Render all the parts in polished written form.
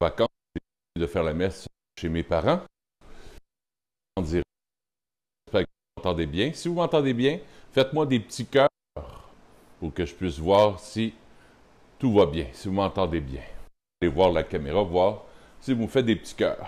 vacances, de faire la messe chez mes parents. En direct. J'espère que vous m'entendez bien. Si vous m'entendez bien, faites-moi des petits cœurs pour que je puisse voir si tout va bien, si vous m'entendez bien. Allez voir la caméra, voir si vous me faites des petits cœurs.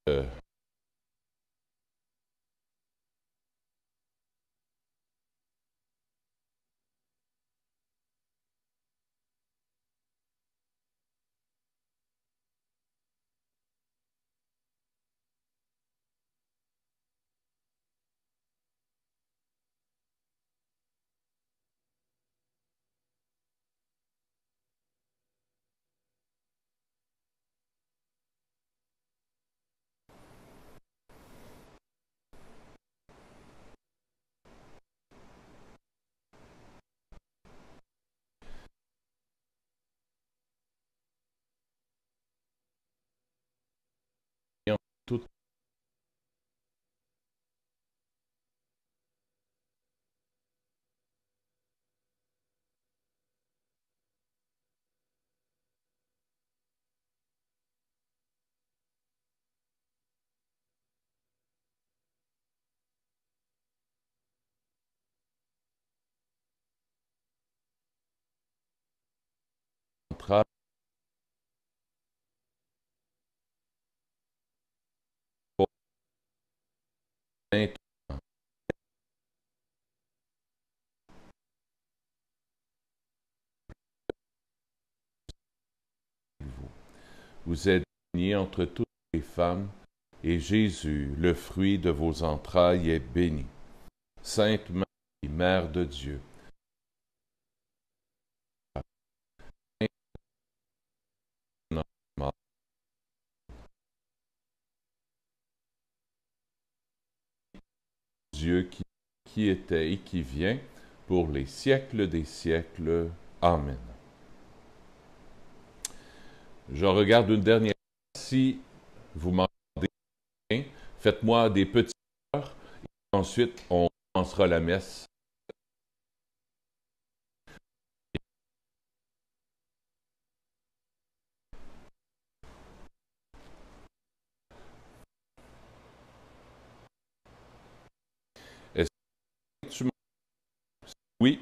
Euh, tout central. Vous êtes bénie entre toutes les femmes, et Jésus, le fruit de vos entrailles, est béni. Sainte Marie, Mère de Dieu, Dieu qui était et qui vient, pour les siècles des siècles. Amen. Je regarde une dernière fois. Si vous m'entendez bien, faites-moi des petits cœurs. Ensuite, on commencera la messe. Est-ce que tu m'entends? Oui,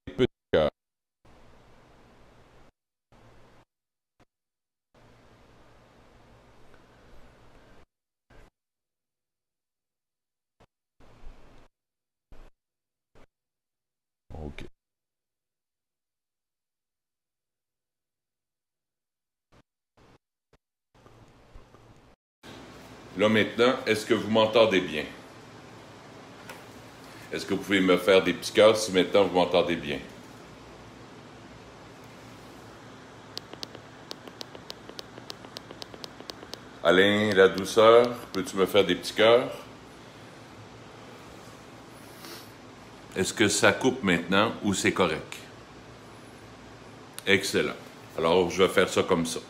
des petits cœurs. OK. Là maintenant, est-ce que vous m'entendez bien? Est-ce que vous pouvez me faire des petits cœurs si maintenant vous m'entendez bien? Alain, la douceur, peux-tu me faire des petits cœurs? Est-ce que ça coupe maintenant ou c'est correct? Excellent. Alors, je vais faire ça comme ça.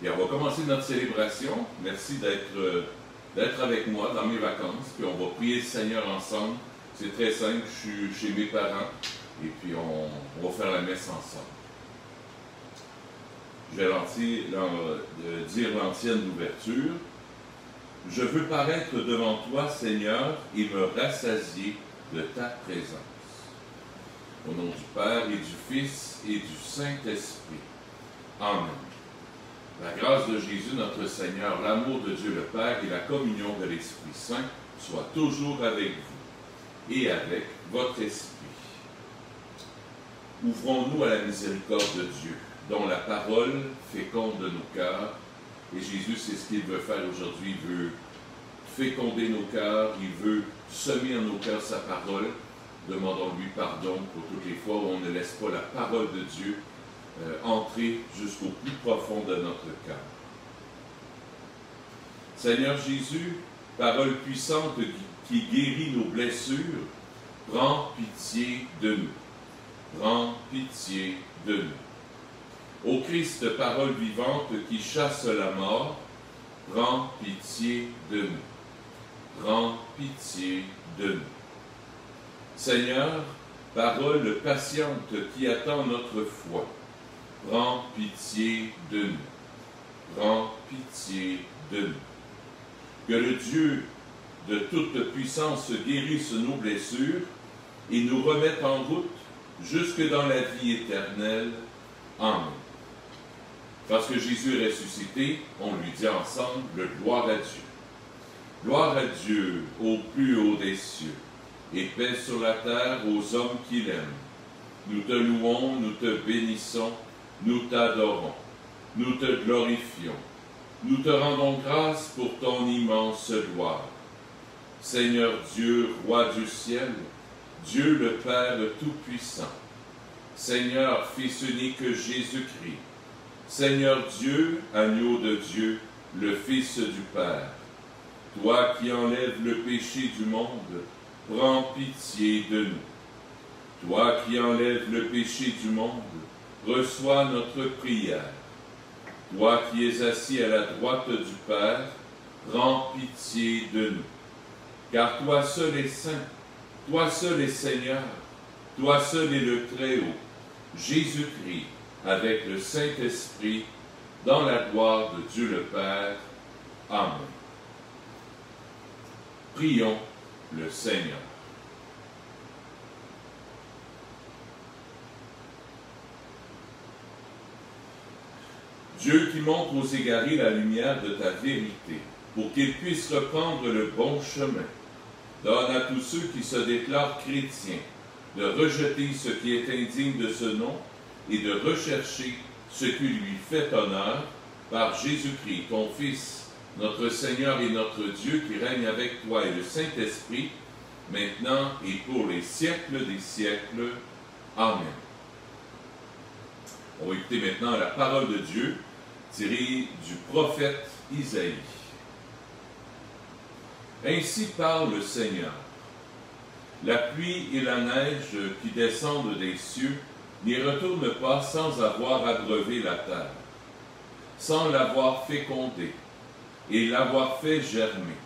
Et on va commencer notre célébration. Merci d'être avec moi dans mes vacances. Puis on va prier le Seigneur ensemble. C'est très simple. Je suis chez mes parents. Et puis on va faire la messe ensemble. Je vais dire l'ancienne ouverture. Je veux paraître devant toi, Seigneur, et me rassasier de ta présence. Au nom du Père et du Fils et du Saint-Esprit. Amen. La grâce de Jésus, notre Seigneur, l'amour de Dieu le Père et la communion de l'Esprit Saint soient toujours avec vous et avec votre esprit. Ouvrons-nous à la miséricorde de Dieu, dont la parole féconde nos cœurs. Et Jésus, c'est ce qu'il veut faire aujourd'hui. Il veut féconder nos cœurs, il veut semer en nos cœurs sa parole. Demandons-lui pardon pour toutes les fois où on ne laisse pas la parole de Dieu entrer jusqu'au plus profond de notre cœur. Seigneur Jésus, parole puissante qui guérit nos blessures, prends pitié de nous. Prends pitié de nous. Ô Christ, parole vivante qui chasse la mort, prends pitié de nous. Prends pitié de nous. Seigneur, parole patiente qui attend notre foi, prends pitié de nous. Prends pitié de nous. Que le Dieu de toute puissance guérisse nos blessures et nous remette en route jusque dans la vie éternelle. Amen. Parce que Jésus est ressuscité, on lui dit ensemble, gloire à Dieu. Gloire à Dieu au plus haut des cieux, et paix sur la terre aux hommes qu'il aime. Nous te louons, nous te bénissons, nous t'adorons, nous te glorifions. Nous te rendons grâce pour ton immense gloire. Seigneur Dieu, roi du ciel, Dieu le Père Tout-Puissant, Seigneur Fils unique Jésus-Christ, Seigneur Dieu, agneau de Dieu, le Fils du Père, toi qui enlèves le péché du monde, prends pitié de nous. Toi qui enlèves le péché du monde, reçois notre prière. Toi qui es assis à la droite du Père, prends pitié de nous. Car toi seul es saint, toi seul es Seigneur, toi seul es le Très-Haut, Jésus-Christ, avec le Saint-Esprit, dans la gloire de Dieu le Père. Amen. Prions le Seigneur. Dieu qui montre aux égarés la lumière de ta vérité, pour qu'ils puissent reprendre le bon chemin, donne à tous ceux qui se déclarent chrétiens de rejeter ce qui est indigne de ce nom et de rechercher ce qui lui fait honneur par Jésus-Christ, ton Fils, notre Seigneur et notre Dieu, qui règne avec toi et le Saint-Esprit, maintenant et pour les siècles des siècles. Amen. On va écouter maintenant la parole de Dieu tirée du prophète Isaïe. Ainsi parle le Seigneur. La pluie et la neige qui descendent des cieux n'y retournent pas sans avoir abreuvé la terre, sans l'avoir fécondée et l'avoir fait germer,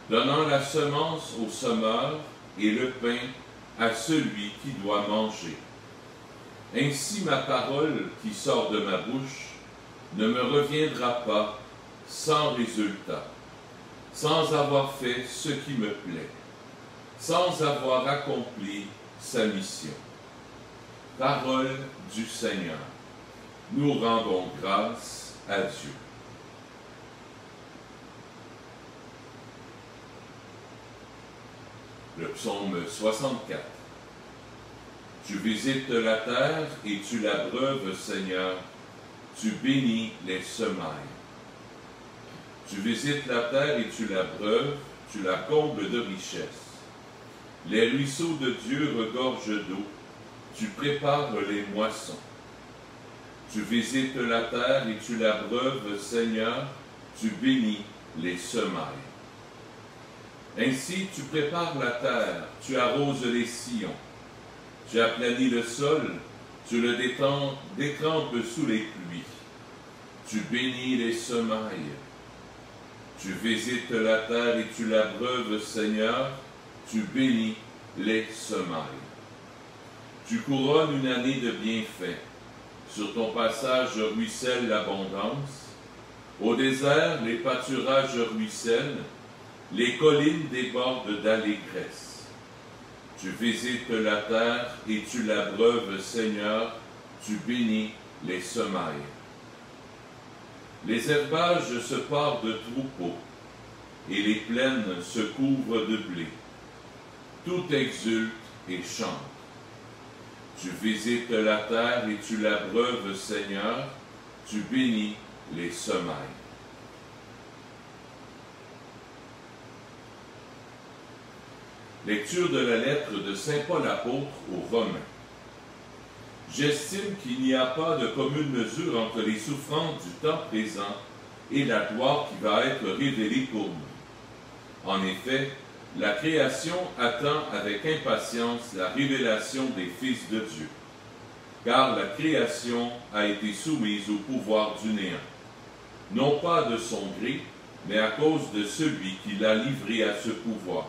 donnant la semence au semeur et le pain à celui qui doit manger. Ainsi ma parole qui sort de ma bouche ne me reviendra pas sans résultat, sans avoir fait ce qui me plaît, sans avoir accompli sa mission. Parole du Seigneur. Nous rendons grâce à Dieu. Le psaume 64. Tu visites la terre et tu l'abreuves, Seigneur. Tu bénis les semailles. Tu visites la terre et tu l'abreuves, tu la combles de richesses. Les ruisseaux de Dieu regorgent d'eau. Tu prépares les moissons. Tu visites la terre et tu l'abreuves, Seigneur. Tu bénis les semailles. Ainsi tu prépares la terre, tu arroses les sillons. Tu aplanis le sol, tu le détrempes sous les pluies. Tu bénis les semailles. Tu visites la terre et tu l'abreuves, Seigneur. Tu bénis les semailles. Tu couronnes une année de bienfaits. Sur ton passage ruisselle l'abondance. Au désert, les pâturages ruissellent. Les collines débordent d'allégresse. Tu visites la terre et tu l'abreuves, Seigneur. Tu bénis les semailles. Les herbages se parent de troupeaux, et les plaines se couvrent de blé. Tout exulte et chante. Tu visites la terre et tu l'abreuves, Seigneur. Tu bénis les semailles. Lecture de la lettre de saint Paul apôtre aux Romains. J'estime qu'il n'y a pas de commune mesure entre les souffrances du temps présent et la gloire qui va être révélée pour nous. En effet, la création attend avec impatience la révélation des fils de Dieu, car la création a été soumise au pouvoir du néant, non pas de son gré, mais à cause de celui qui l'a livré à ce pouvoir.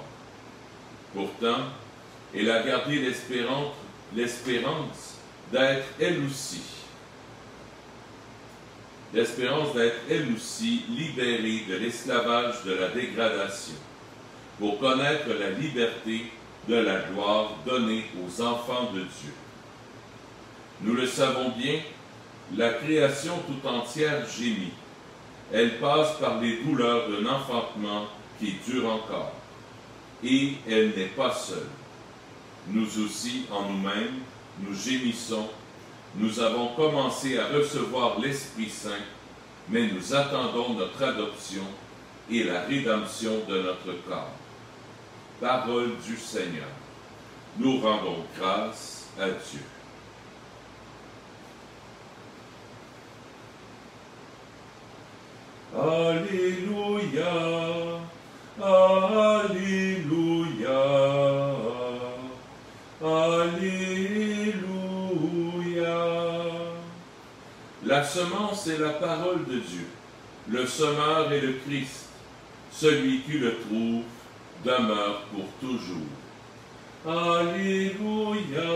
Pourtant, elle a gardé l'espérance d'être elle aussi libérée de l'esclavage de la dégradation, pour connaître la liberté de la gloire donnée aux enfants de Dieu. Nous le savons bien, la création tout entière gémit. Elle passe par les douleurs d'un enfantement qui dure encore. Et elle n'est pas seule. Nous aussi, en nous-mêmes, nous gémissons. Nous avons commencé à recevoir l'Esprit Saint, mais nous attendons notre adoption et la rédemption de notre corps. Parole du Seigneur. Nous rendons grâce à Dieu. Alléluia, Alléluia, Alléluia. La semence est la parole de Dieu. Le semeur est le Christ. Celui qui le trouve demeure pour toujours. Alléluia,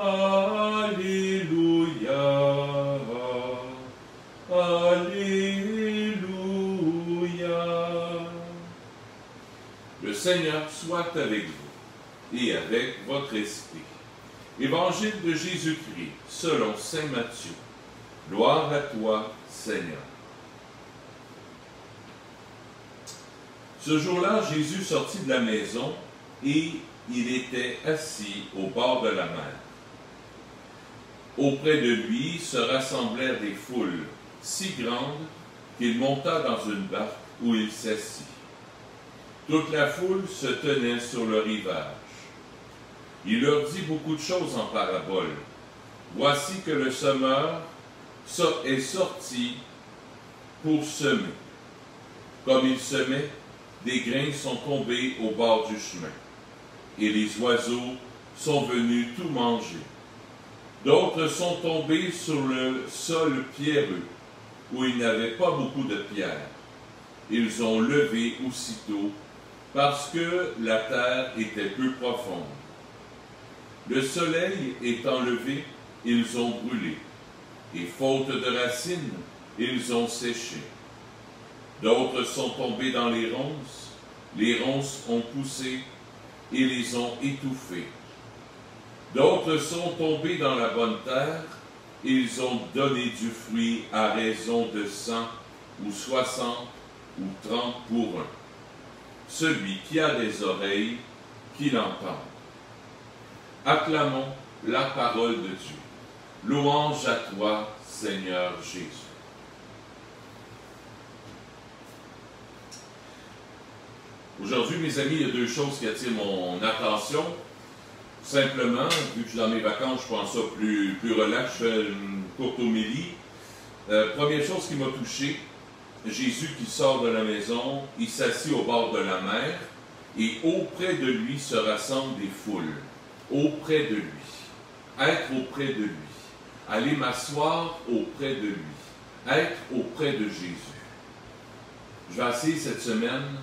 Alléluia, Alléluia. Le Seigneur soit avec vous et avec votre esprit. Évangile de Jésus-Christ selon saint Matthieu. Gloire à toi, Seigneur. Ce jour-là, Jésus sortit de la maison et il était assis au bord de la mer. Auprès de lui se rassemblèrent des foules si grandes qu'il monta dans une barque où il s'assit. Toute la foule se tenait sur le rivage. Il leur dit beaucoup de choses en parabole. Voici que le semeur est sorti pour semer. Comme il semait, des grains sont tombés au bord du chemin, et les oiseaux sont venus tout manger. D'autres sont tombés sur le sol pierreux, où il n'y avait pas beaucoup de pierres. Ils ont levé aussitôt, parce que la terre était peu profonde. Le soleil étant levé, ils ont brûlé, et faute de racines, ils ont séché. D'autres sont tombés dans les ronces ont poussé et les ont étouffés. D'autres sont tombés dans la bonne terre, ils ont donné du fruit à raison de 100 ou 60 ou 30 pour un. Celui qui a des oreilles, qu'il entende. Acclamons la parole de Dieu. Louange à toi, Seigneur Jésus. Aujourd'hui, mes amis, il y a deux choses qui attirent mon attention. Simplement, vu que je suis dans mes vacances, je prends ça plus relax, je fais une courte homélie. Première chose qui m'a touché, Jésus qui sort de la maison, il s'assit au bord de la mer, et auprès de lui se rassemblent des foules. Auprès de lui. Être auprès de lui. Aller m'asseoir auprès de lui. Être auprès de Jésus. Je vais essayer cette semaine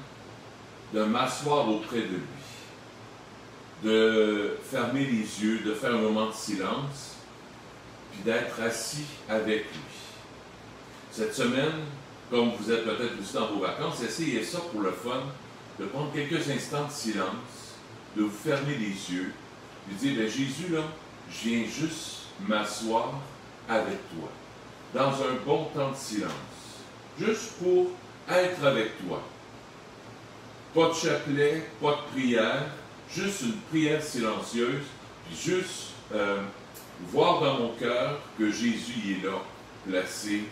de m'asseoir auprès de lui, de fermer les yeux, de faire un moment de silence, puis d'être assis avec lui. Cette semaine, comme vous êtes peut-être aussi dans vos vacances, essayez ça pour le fun, de prendre quelques instants de silence, de vous fermer les yeux, et de dire, ben, Jésus, là, je viens juste m'asseoir avec toi, dans un bon temps de silence, juste pour être avec toi. Pas de chapelet, pas de prière, juste une prière silencieuse, puis juste voir dans mon cœur que Jésus est là, placé,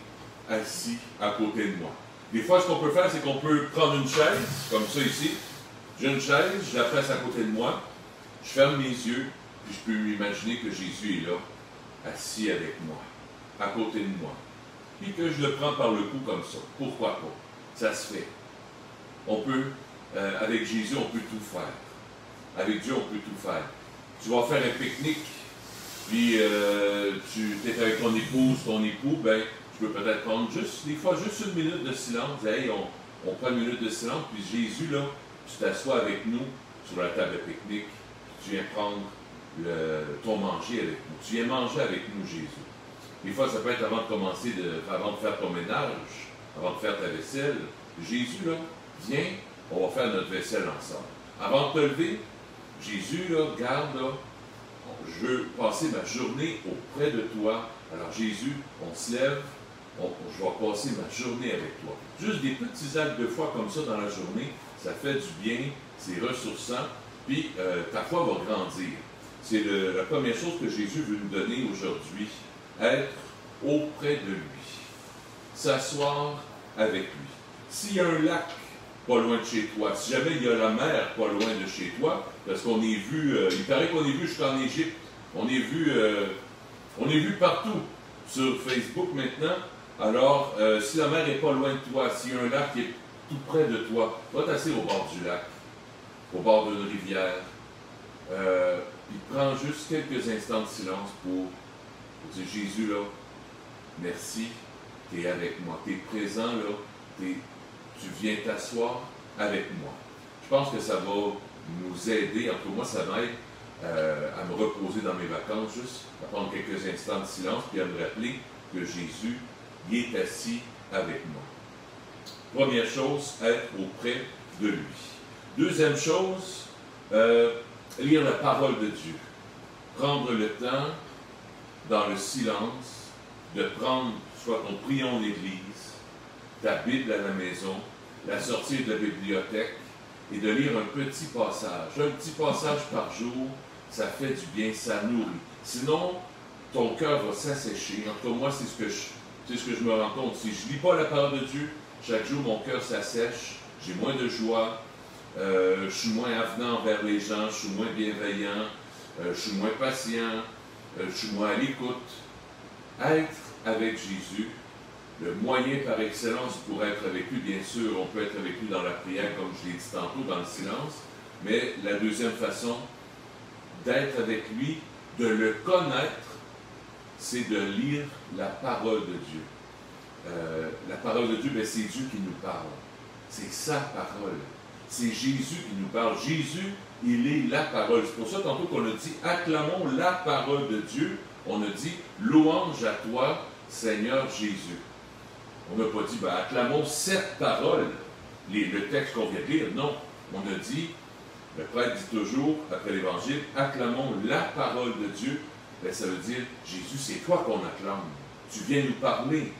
assis à côté de moi. Des fois, ce qu'on peut faire, c'est qu'on peut prendre une chaise, comme ça ici, J'ai une chaise, je la place à côté de moi, je ferme mes yeux, puis je peux m'imaginer que Jésus est là, assis avec moi, à côté de moi. Puis que je le prends par le cou comme ça. Pourquoi pas? Ça se fait. On peut, avec Jésus, on peut tout faire. Avec Dieu, on peut tout faire. Tu vas faire un pique-nique, puis tu es avec ton épouse, ton époux, ben, tu peux peut-être prendre des fois, juste une minute de silence. Hey, on prend une minute de silence, puis Jésus, là, tu t'assois avec nous sur la table de pique-nique, tu viens prendre ton manger avec nous. Tu viens manger avec nous, Jésus. Des fois, ça peut être avant de commencer, avant de faire ton ménage, avant de faire ta vaisselle. Jésus, là, viens, on va faire notre vaisselle ensemble. Avant de te lever, Jésus, là, garde, là, je veux passer ma journée auprès de toi. Alors, Jésus, on se lève, je vais passer ma journée avec toi. Juste des petits actes de foi comme ça dans la journée, ça fait du bien, c'est ressourçant, puis ta foi va grandir. C'est la première chose que Jésus veut nous donner aujourd'hui, être auprès de lui, s'asseoir avec lui. S'il y a un lac pas loin de chez toi, si jamais il y a la mer pas loin de chez toi, parce qu'on est vu, il paraît qu'on est vu jusqu'en Égypte, on est vu partout sur Facebook maintenant. Alors, si la mer n'est pas loin de toi, s'il y a un lac qui est tout près de toi, va t'asseoir au bord du lac, au bord d'une rivière, puis prends juste quelques instants de silence pour dire, Jésus, là, merci, tu es avec moi, tu es présent, là, tu viens t'asseoir avec moi. Je pense que ça va nous aider, en tout cas moi ça m'aide à me reposer dans mes vacances, juste à prendre quelques instants de silence, puis à me rappeler que Jésus il est assis avec moi. Première chose, être auprès de lui. Deuxième chose, lire la parole de Dieu. Prendre le temps, dans le silence, de prendre soit ton prion d'église, ta Bible à la maison, la sortir de la bibliothèque et de lire un petit passage. Un petit passage par jour, ça fait du bien, ça nourrit. Sinon, ton cœur va s'assécher. En tout cas, moi, c'est ce que je me rends compte. Si je ne lis pas la parole de Dieu, chaque jour, mon cœur s'assèche, j'ai moins de joie, je suis moins avenant envers les gens, je suis moins bienveillant, je suis moins patient, je suis moins à l'écoute. Être avec Jésus, le moyen par excellence pour être avec lui, bien sûr, on peut être avec lui dans la prière, comme je l'ai dit tantôt, dans le silence, mais la deuxième façon d'être avec lui, de le connaître, c'est de lire la parole de Dieu. La parole de Dieu, c'est Dieu qui nous parle. C'est sa parole. C'est Jésus qui nous parle. Jésus, il est la parole. C'est pour ça, tantôt qu'on a dit, acclamons la parole de Dieu. On a dit, louange à toi, Seigneur Jésus. On n'a pas dit, acclamons cette parole, le texte qu'on vient de lire. Non, on a dit, le prêtre dit toujours, après l'Évangile, acclamons la parole de Dieu. Bien, ça veut dire, Jésus, c'est toi qu'on acclame. Tu viens nous parler.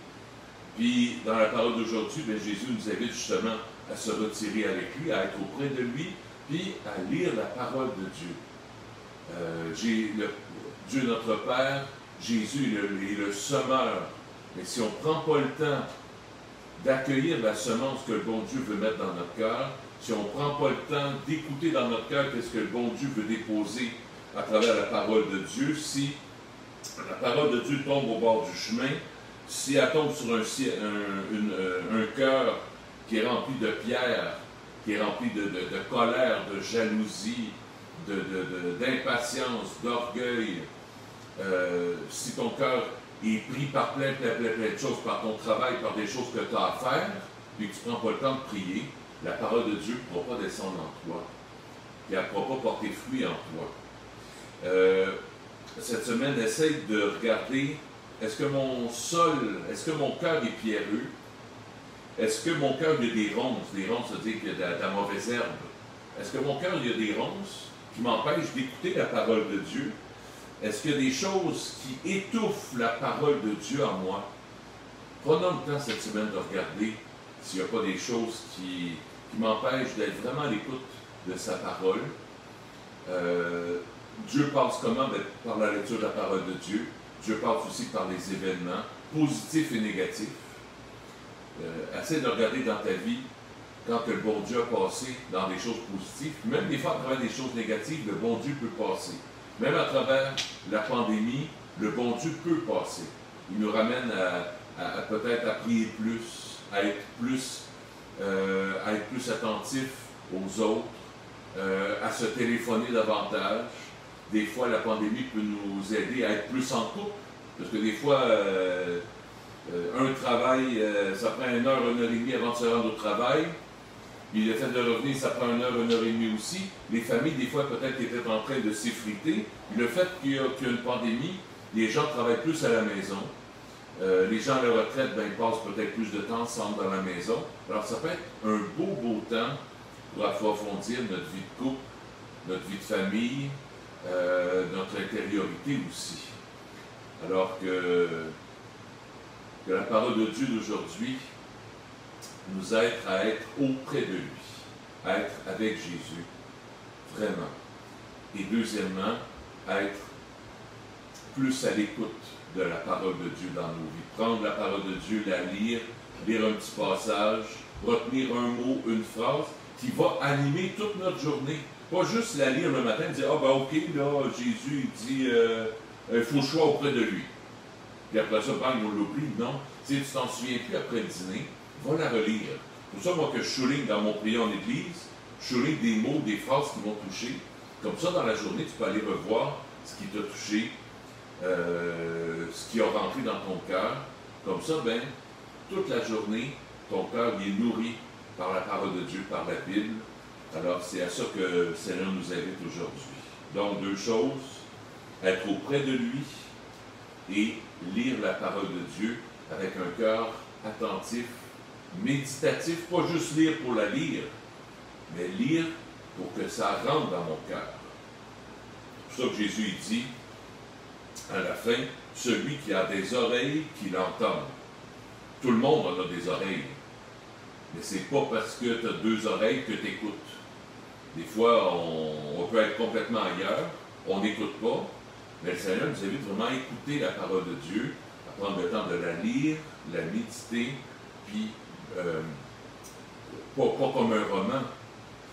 Puis, dans la parole d'aujourd'hui, Jésus nous invite justement à se retirer avec lui, à être auprès de lui, puis à lire la parole de Dieu. Dieu notre Père, Jésus est le semeur. Mais si on ne prend pas le temps d'accueillir la semence que le bon Dieu veut mettre dans notre cœur, si on ne prend pas le temps d'écouter dans notre cœur qu'est-ce que le bon Dieu veut déposer à travers la parole de Dieu, si la parole de Dieu tombe au bord du chemin, si elle tombe sur un cœur qui est rempli de pierres, qui est rempli de colère, de jalousie, d'impatience, d'orgueil, si ton cœur est pris par plein de choses, par ton travail, par des choses que tu as à faire, puis que tu ne prends pas le temps de prier, la parole de Dieu ne pourra pas descendre en toi. Et elle ne pourra pas porter fruit en toi. Cette semaine, essaye de regarder, est-ce que mon cœur est pierreux? Est-ce que mon cœur, il y a des ronces? Des ronces, ça veut dire qu'il y a de la mauvaise herbe. Est-ce que mon cœur, il y a des ronces qui m'empêchent d'écouter la parole de Dieu? Est-ce qu'il y a des choses qui étouffent la parole de Dieu en moi? Prenons le temps cette semaine de regarder s'il n'y a pas des choses qui m'empêchent d'être vraiment à l'écoute de sa parole. Dieu passe comment? Par la lecture de la parole de Dieu. Dieu passe aussi par les événements, positifs et négatifs. Essaie de regarder dans ta vie quand le bon Dieu a passé dans des choses positives, même des fois à travers des choses négatives, le bon Dieu peut passer. Même à travers la pandémie, le bon Dieu peut passer. Il nous ramène à peut-être à prier plus, à être plus attentif aux autres, à se téléphoner davantage. Des fois, la pandémie peut nous aider à être plus en couple, parce que des fois, un travail, ça prend 1 heure, 1 heure et demie avant de se rendre au travail. Puis le fait de revenir, ça prend 1 heure, 1 heure et demie aussi. Les familles, des fois, peut-être étaient en train de s'effriter. Le fait qu'il y a une pandémie, les gens travaillent plus à la maison. Les gens à la retraite, ben, ils passent peut-être plus de temps ensemble dans la maison. Alors, ça peut être un beau temps pour approfondir notre vie de couple, notre vie de famille, notre intériorité aussi. Alors que la parole de Dieu d'aujourd'hui nous aide à être auprès de lui, à être avec Jésus, vraiment. Et deuxièmement, à être plus à l'écoute de la parole de Dieu dans nos vies. Prendre la parole de Dieu, la lire un petit passage, retenir un mot, une phrase, qui va animer toute notre journée. Pas juste la lire le matin et dire « Ah ben ok, là, Jésus il dit il faut que je sois auprès de lui. » Puis après ça, bang, on l'oublie. Non. Si tu t'en souviens plus après le dîner, va la relire. C'est pour ça, moi, que je souligne dans mon prière en église, je souligne des mots, des phrases qui m'ont touché. Comme ça, dans la journée, tu peux aller revoir ce qui t'a touché, ce qui a rentré dans ton cœur. Comme ça, ben, toute la journée, ton cœur est nourri par la parole de Dieu, par la Bible. Alors, c'est à ça que le Seigneur nous invite aujourd'hui. Donc, 2 choses, être auprès de lui et lire la parole de Dieu avec un cœur attentif, méditatif, pas juste lire pour la lire, mais lire pour que ça rentre dans mon cœur. C'est pour ça que Jésus dit, à la fin, celui qui a des oreilles, qu'il entende. Tout le monde en a des oreilles. Mais c'est pas parce que tu as 2 oreilles que tu écoutes. Des fois, on peut être complètement ailleurs, on n'écoute pas, mais le Seigneur nous invite vraiment à écouter la parole de Dieu, à prendre le temps de la lire, la méditer, puis pas comme un roman,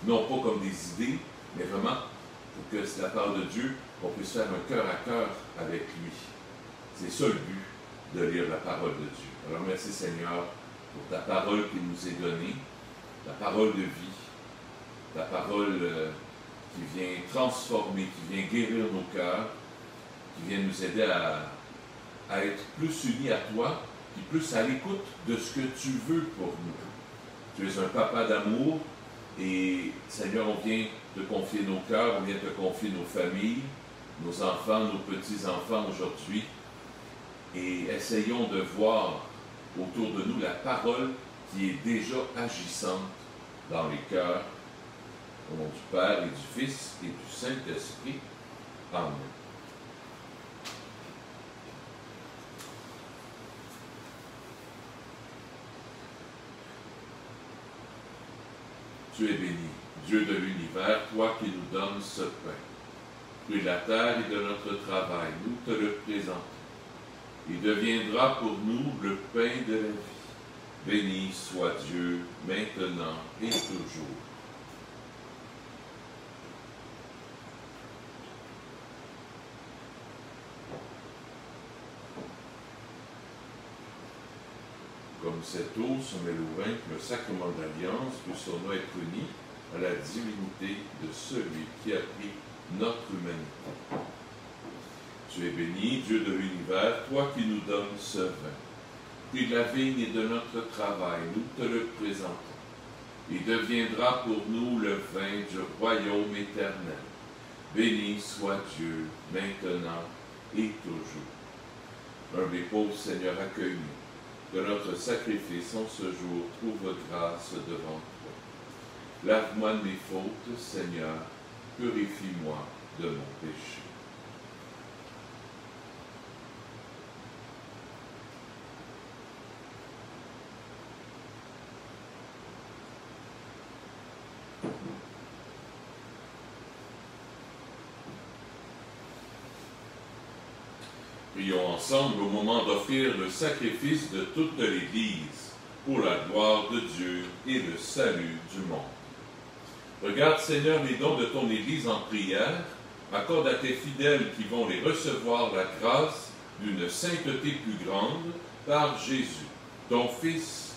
non pas comme des idées, mais vraiment pour que c'est la parole de Dieu, qu'on puisse faire un cœur à cœur avec lui. C'est ça le but de lire la parole de Dieu. Alors merci Seigneur pour ta parole qui nous est donnée, la parole de vie, la parole qui vient transformer, qui vient guérir nos cœurs, qui vient nous aider à être plus unis à toi, puis plus à l'écoute de ce que tu veux pour nous. Tu es un papa d'amour, et Seigneur, on vient te confier nos cœurs, on vient te confier nos familles, nos enfants, nos petits-enfants aujourd'hui, et essayons de voir autour de nous la parole qui est déjà agissante dans les cœurs. Au nom du Père et du Fils et du Saint-Esprit. Amen. Tu es béni, Dieu de l'univers, toi qui nous donnes ce pain. Fruit de la terre et de notre travail, nous te le présentons. Il deviendra pour nous le pain de la vie. Béni soit Dieu, maintenant et toujours. Comme cette eau se mêle au vin, le sacrement de l'Alliance peut son nom être uni à la divinité de celui qui a pris notre humanité. Tu es béni, Dieu de l'univers, toi qui nous donnes ce vin. Puis de la vigne et de notre travail, nous te le présentons. Il deviendra pour nous le vin du royaume éternel. Béni soit Dieu, maintenant et toujours. Humble et pauvre Seigneur, accueille-nous. Que notre sacrifice en ce jour trouve grâce devant toi. Lave-moi de mes fautes, Seigneur, purifie-moi de mon péché. Prions ensemble au moment d'offrir le sacrifice de toute l'Église. pour la gloire de Dieu et le salut du monde. Regarde, Seigneur, les dons de ton Église en prière. Accorde à tes fidèles qui vont les recevoir la grâce d'une sainteté plus grande par Jésus, ton Fils,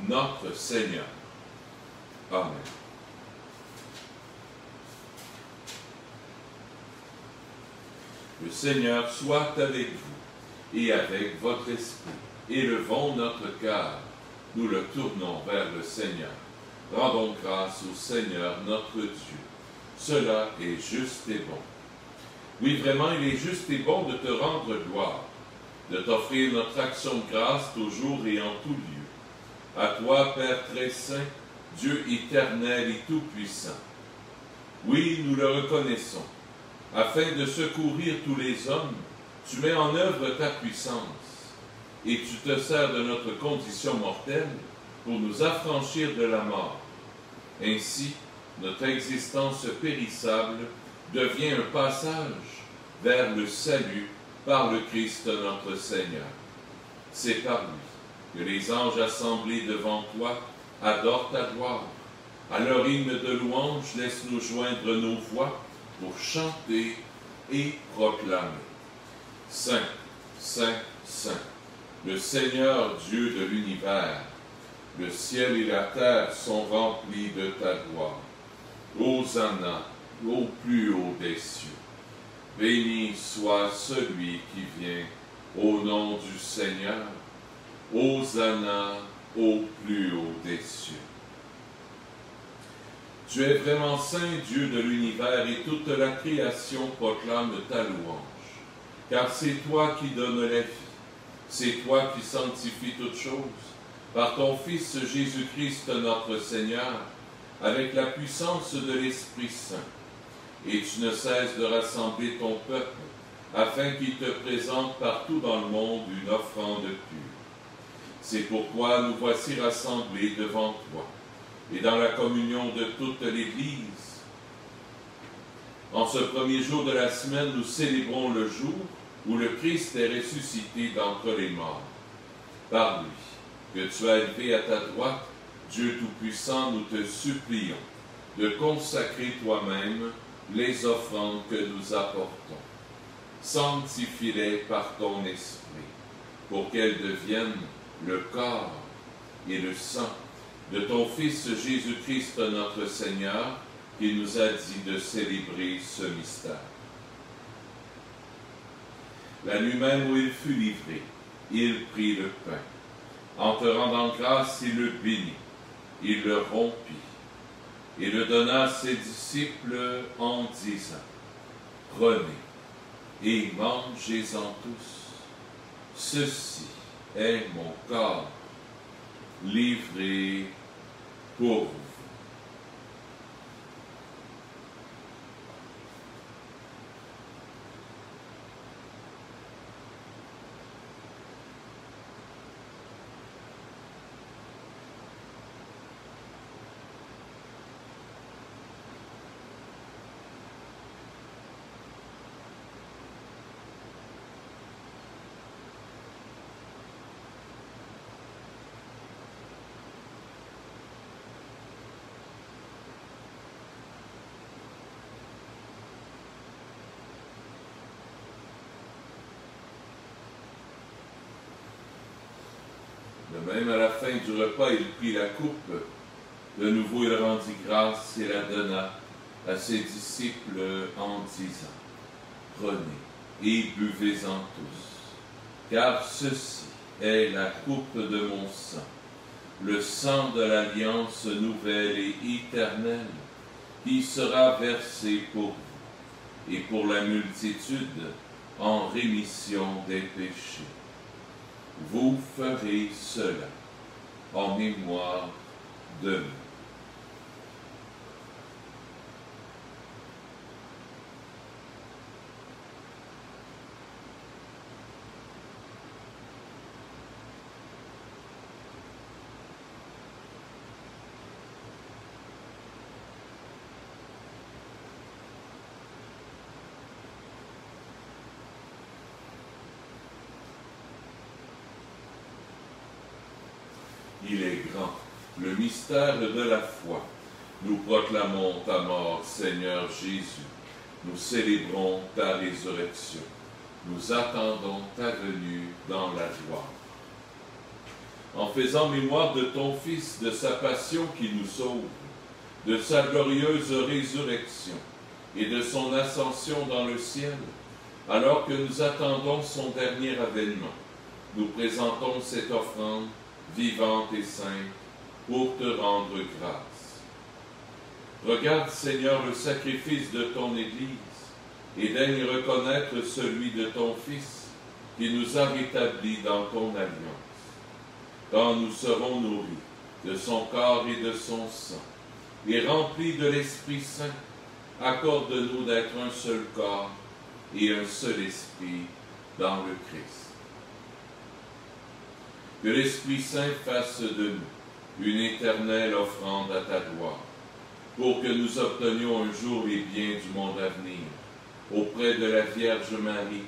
notre Seigneur. Amen. Le Seigneur soit avec vous et avec votre esprit. Élevons notre cœur. Nous le tournons vers le Seigneur. Rendons grâce au Seigneur notre Dieu. Cela est juste et bon. Oui, vraiment, il est juste et bon de te rendre gloire, de t'offrir notre action de grâce toujours et en tout lieu. À toi, Père très saint, Dieu éternel et tout-puissant. Oui, nous le reconnaissons. Afin de secourir tous les hommes, tu mets en œuvre ta puissance, et tu te sers de notre condition mortelle pour nous affranchir de la mort. Ainsi, notre existence périssable devient un passage vers le salut par le Christ notre Seigneur. C'est par lui que les anges assemblés devant toi adorent ta gloire. À leur hymne de louange, laisse-nous joindre nos voix pour chanter et proclamer. Saint, Saint, Saint, le Seigneur Dieu de l'univers, le ciel et la terre sont remplis de ta gloire. Hosanna, au plus haut des cieux. Béni soit celui qui vient au nom du Seigneur. Hosanna, au plus haut des cieux. Tu es vraiment saint, Dieu de l'univers, et toute la création proclame ta louange. Car c'est toi qui donnes la vie, c'est toi qui sanctifies toutes choses, par ton Fils Jésus-Christ notre Seigneur, avec la puissance de l'Esprit Saint. Et tu ne cesses de rassembler ton peuple, afin qu'il te présente partout dans le monde une offrande pure. C'est pourquoi nous voici rassemblés devant toi, et dans la communion de toute l'Église. En ce premier jour de la semaine, nous célébrons le jour où le Christ est ressuscité d'entre les morts. Par lui, que tu as élevé à ta droite, Dieu Tout-Puissant, nous te supplions de consacrer toi-même les offrandes que nous apportons. Sanctifie-les par ton esprit, pour qu'elles deviennent le corps et le sang de ton Fils Jésus-Christ notre Seigneur, qui nous a dit de célébrer ce mystère. La nuit même où il fut livré, il prit le pain. En te rendant grâce, il le bénit, il le rompit, et le donna à ses disciples en disant, « Prenez et mangez-en tous. Ceci est mon corps, livré pour vous. » De même, à la fin du repas, il prit la coupe. De nouveau, il rendit grâce et la donna à ses disciples en disant, « Prenez et buvez-en tous, car ceci est la coupe de mon sang, le sang de l'alliance nouvelle et éternelle, qui sera versé pour vous et pour la multitude en rémission des péchés. Vous ferez cela en mémoire de moi. » il est grand. Le mystère de la foi. Nous proclamons ta mort, Seigneur Jésus. Nous célébrons ta résurrection. Nous attendons ta venue dans la joie. En faisant mémoire de ton Fils, de sa passion qui nous sauve, de sa glorieuse résurrection et de son ascension dans le ciel, alors que nous attendons son dernier avènement, nous présentons cette offrande vivante et sainte pour te rendre grâce. Regarde, Seigneur, le sacrifice de ton Église et daigne reconnaître celui de ton Fils qui nous a rétablis dans ton alliance. Quand nous serons nourris de son corps et de son sang et remplis de l'Esprit Saint, accorde-nous d'être un seul corps et un seul esprit dans le Christ. Que l'Esprit Saint fasse de nous une éternelle offrande à ta gloire, pour que nous obtenions un jour les biens du monde à venir, auprès de la Vierge Marie,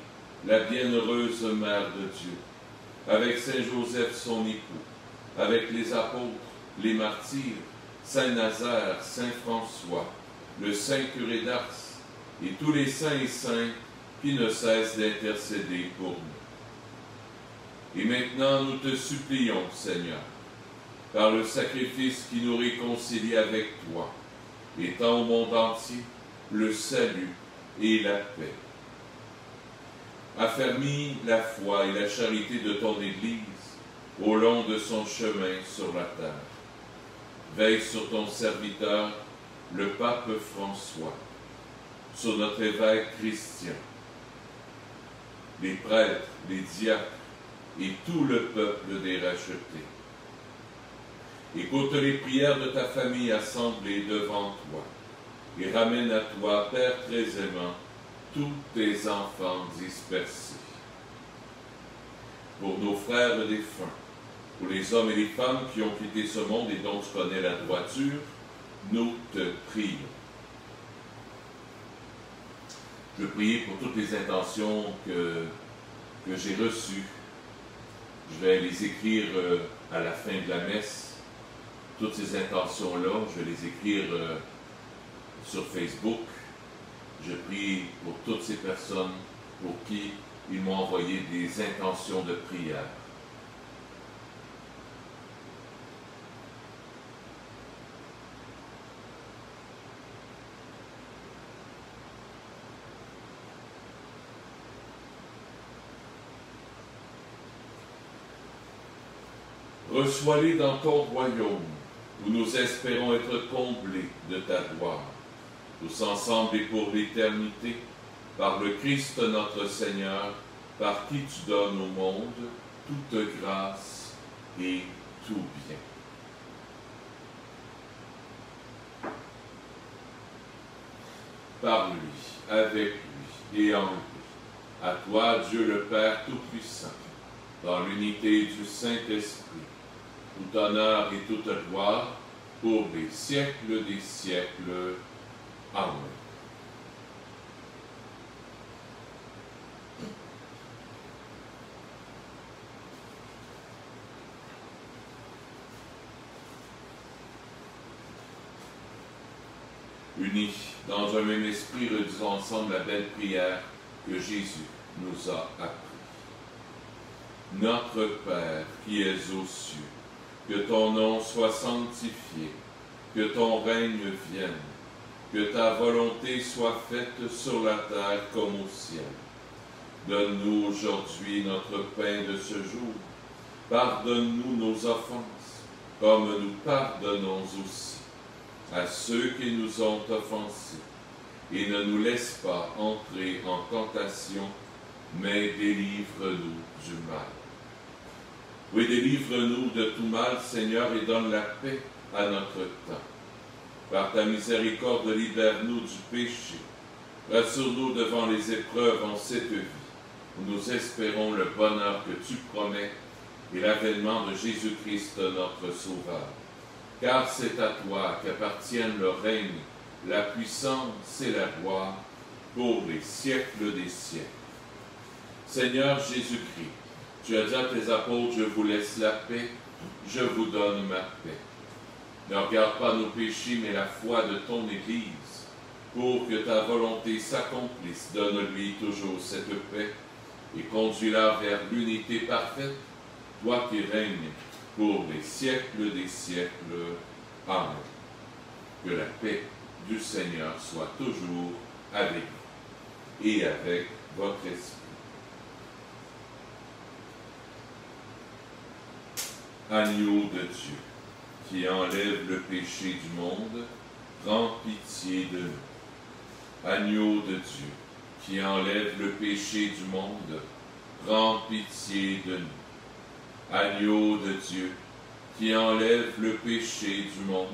la bienheureuse Mère de Dieu, avec Saint Joseph son époux, avec les apôtres, les martyrs, Saint Nazaire, Saint François, le Saint curé d'Ars, et tous les saints et saintes qui ne cessent d'intercéder pour nous. Et maintenant nous te supplions, Seigneur, par le sacrifice qui nous réconcilie avec toi, étends au monde entier le salut et la paix. Affermis la foi et la charité de ton Église au long de son chemin sur la terre. Veille sur ton serviteur, le pape François, sur notre évêque Christian, les prêtres, les diacres et tout le peuple des rachetés. Écoute les prières de ta famille assemblée devant toi et ramène à toi, Père très aimant, tous tes enfants dispersés. Pour nos frères défunts, pour les hommes et les femmes qui ont quitté ce monde et dont tu connais la droiture, nous te prions. Je prie pour toutes les intentions que j'ai reçues. Je vais les écrire à la fin de la messe. Toutes ces intentions-là, je vais les écrire sur Facebook. Je prie pour toutes ces personnes pour qui ils m'ont envoyé des intentions de prière. Reçois-les dans ton royaume, où nous espérons être comblés de ta gloire, tous ensemble et pour l'éternité, par le Christ notre Seigneur, par qui tu donnes au monde toute grâce et tout bien. Par lui, avec lui et en lui, à toi, Dieu le Père Tout-Puissant, dans l'unité du Saint-Esprit, tout honneur et toute gloire pour les siècles des siècles. Amen. Unis dans un même esprit, redisons ensemble la belle prière que Jésus nous a appris. Notre Père qui es aux cieux, que ton nom soit sanctifié, que ton règne vienne, que ta volonté soit faite sur la terre comme au ciel. Donne-nous aujourd'hui notre pain de ce jour. Pardonne-nous nos offenses, comme nous pardonnons aussi à ceux qui nous ont offensés. Et ne nous laisse pas entrer en tentation, mais délivre-nous du mal. Oui, délivre-nous de tout mal, Seigneur, et donne la paix à notre temps. Par ta miséricorde, libère-nous du péché. Rassure-nous devant les épreuves en cette vie, où nous espérons le bonheur que tu promets et l'avènement de Jésus-Christ, notre Sauveur. Car c'est à toi qu'appartiennent le règne, la puissance et la gloire pour les siècles des siècles. Seigneur Jésus-Christ, Tu as dit à tes apôtres, je vous laisse la paix, je vous donne ma paix. Ne regarde pas nos péchés, mais la foi de ton Église, pour que ta volonté s'accomplisse. Donne-lui toujours cette paix et conduis-la vers l'unité parfaite, toi qui règnes pour les siècles des siècles. Amen. Que la paix du Seigneur soit toujours avec vous et avec votre esprit. Agneau de Dieu, qui enlève le péché du monde, prends pitié de nous. Agneau de Dieu, qui enlève le péché du monde, prends pitié de nous. Agneau de Dieu, qui enlève le péché du monde,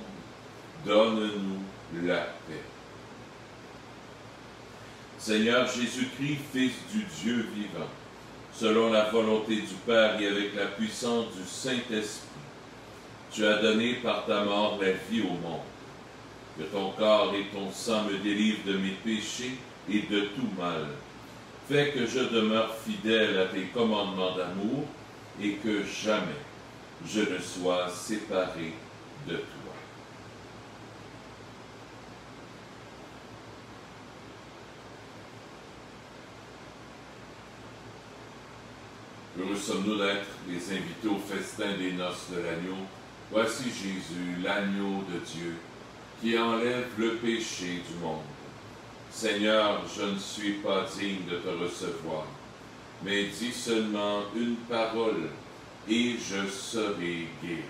donne-nous la paix. Seigneur Jésus-Christ, Fils du Dieu vivant, selon la volonté du Père et avec la puissance du Saint-Esprit, tu as donné par ta mort la vie au monde. Que ton corps et ton sang me délivrent de mes péchés et de tout mal. Fais que je demeure fidèle à tes commandements d'amour et que jamais je ne sois séparé de toi. Heureux sommes-nous d'être les invités au festin des noces de l'agneau. Voici Jésus, l'agneau de Dieu, qui enlève le péché du monde. Seigneur, je ne suis pas digne de te recevoir, mais dis seulement une parole, et je serai guéri.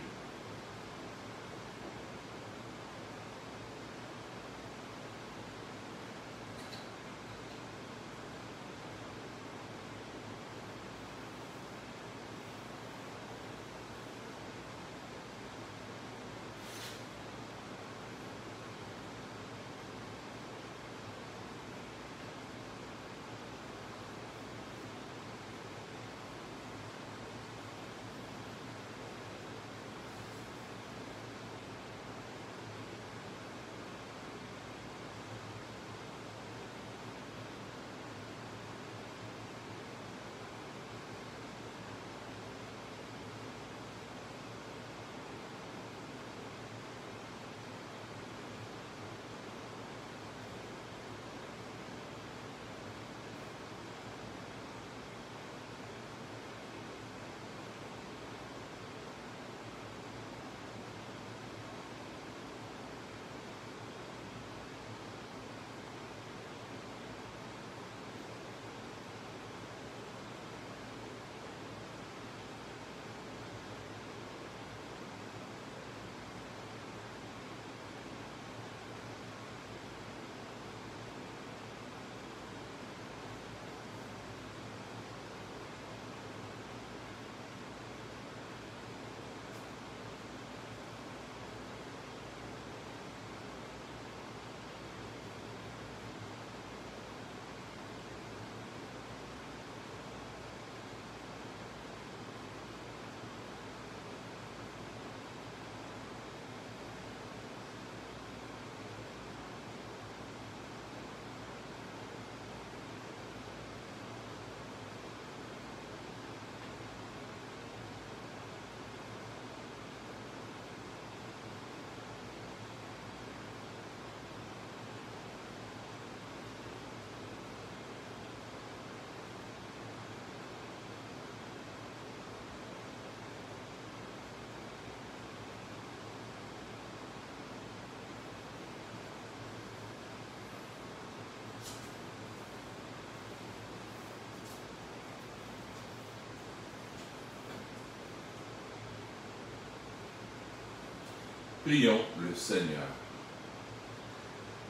Prions le Seigneur.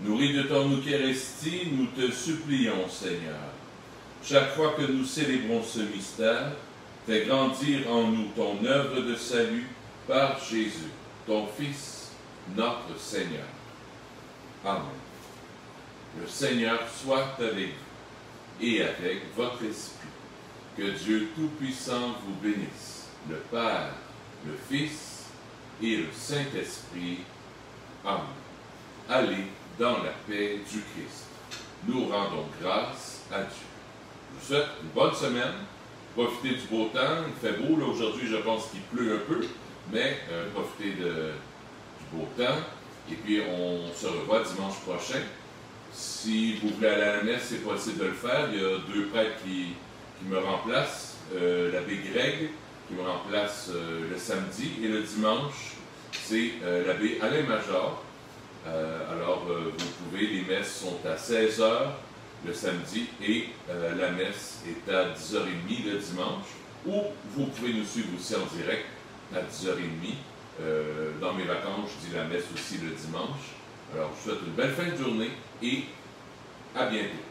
Nourris de ton Eucharistie, nous te supplions, Seigneur. Chaque fois que nous célébrons ce mystère, fais grandir en nous ton œuvre de salut par Jésus, ton Fils, notre Seigneur. Amen. Le Seigneur soit avec vous et avec votre esprit. Que Dieu Tout-Puissant vous bénisse, le Père, le Fils et le Saint-Esprit. Amen. Allez dans la paix du Christ. Nous rendons grâce à Dieu. Je vous souhaite une bonne semaine profitez du beau temps, il fait beau, là aujourd'hui je pense qu'il pleut un peu, mais profitez du beau temps. Et puis on se revoit dimanche prochain. Si vous voulez aller à la messe, c'est possible de le faire. Il y a deux prêtres qui me remplacent, l'abbé Greg qui me remplace le samedi, et le dimanche, c'est l'abbé Alain Major. Alors vous pouvez, les messes sont à 16 h le samedi et la messe est à 10h30 le dimanche, ou vous pouvez nous suivre aussi en direct à 10h30. Dans mes vacances, je dis la messe aussi le dimanche. Alors, je vous souhaite une belle fin de journée et à bientôt.